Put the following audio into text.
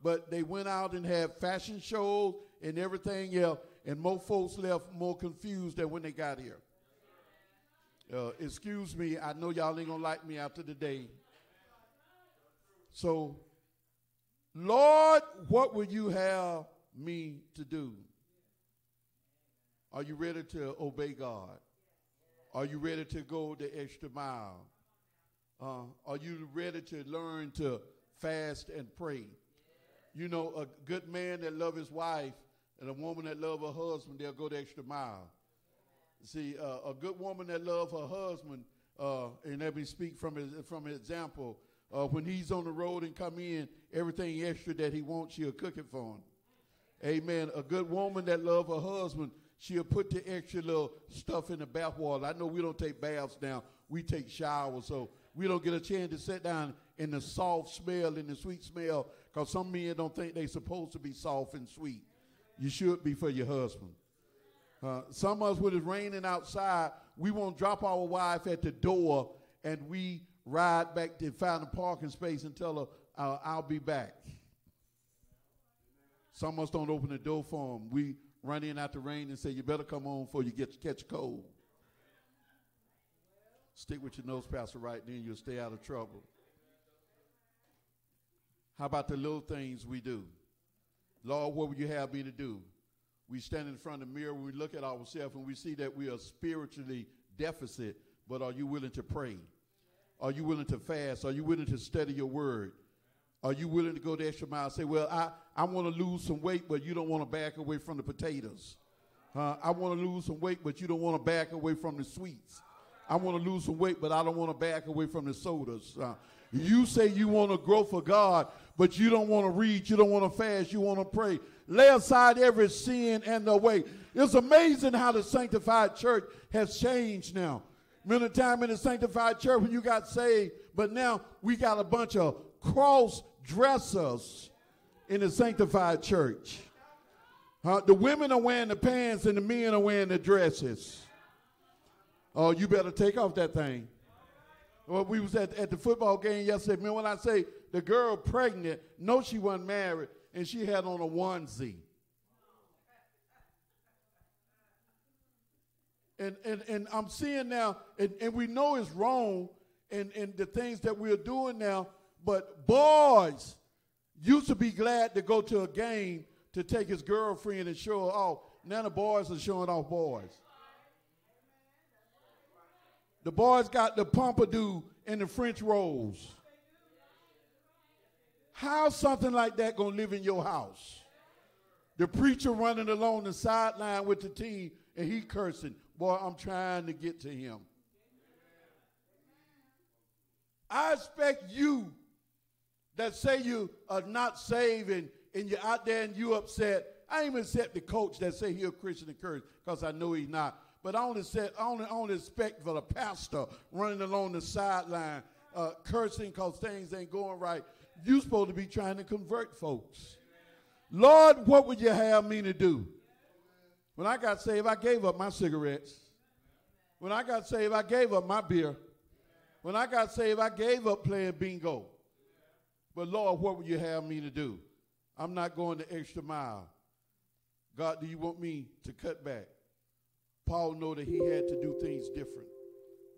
but they went out and had fashion shows and everything else, and more folks left more confused than when they got here. Excuse me, I know y'all ain't gonna like me after the day. So, Lord, what would you have me to do? Are you ready to obey God? Are you ready to go the extra mile? Are you ready to learn to fast and pray? You know, a good man that loves his wife and a woman that loves her husband, they'll go the extra mile. See, a good woman that loves her husband, and let me speak from an example, when he's on the road and come in, everything extra that he wants, she'll cook it for him. Amen. A good woman that loves her husband, she'll put the extra little stuff in the bath water. I know we don't take baths now. We take showers, so we don't get a chance to sit down in the soft smell and the sweet smell, because some men don't think they're supposed to be soft and sweet. You should be for your husband. Some of us, when it's raining outside, we won't drop our wife at the door and we ride back to find a parking space and tell her, I'll be back. Some of us don't open the door for them. We run in out the rain and say, you better come on before you catch cold. Stick with your nose pastor right then, you'll stay out of trouble. How about the little things we do? Lord, what would you have me to do? We stand in front of the mirror, we look at ourselves, and we see that we are spiritually deficit, but are you willing to pray? Are you willing to fast? Are you willing to study your word? Are you willing to go the extra mile and say, well, I want to lose some weight, but you don't want to back away from the potatoes. I want to lose some weight, but you don't want to back away from the sweets. I want to lose some weight, but I don't want to back away from the sodas. You say you want to grow for God, but you don't want to read, you don't want to fast, you want to pray. Lay aside every sin and the weight. It's amazing how the sanctified church has changed now. Remember the time in the sanctified church when you got saved, but now we got a bunch of cross-dressers in the sanctified church. The women are wearing the pants and the men are wearing the dresses. Oh, you better take off that thing. Well, we was at the football game yesterday. Man, when I say the girl pregnant, no, she wasn't married, and she had on a onesie. And I'm seeing now, and we know it's wrong, and the things that we're doing now, but boys used to be glad to go to a game to take his girlfriend and show her off. Now the boys are showing off boys. The boys got the pompadour and the French rolls. How's something like that going to live in your house? The preacher running along the sideline with the team and he cursing. Boy, I'm trying to get to him. I expect you that say you are not saved and you're out there and you upset. I ain't even accept the coach that say he's a Christian and curse because I know he's not. But I only expect for the pastor running along the sideline, cursing because things ain't going right. You're supposed to be trying to convert folks. Lord, what would you have me to do? When I got saved, I gave up my cigarettes. When I got saved, I gave up my beer. When I got saved, I gave up playing bingo. But Lord, what would you have me to do? I'm not going the extra mile. God, do you want me to cut back? Paul knew that he had to do things different.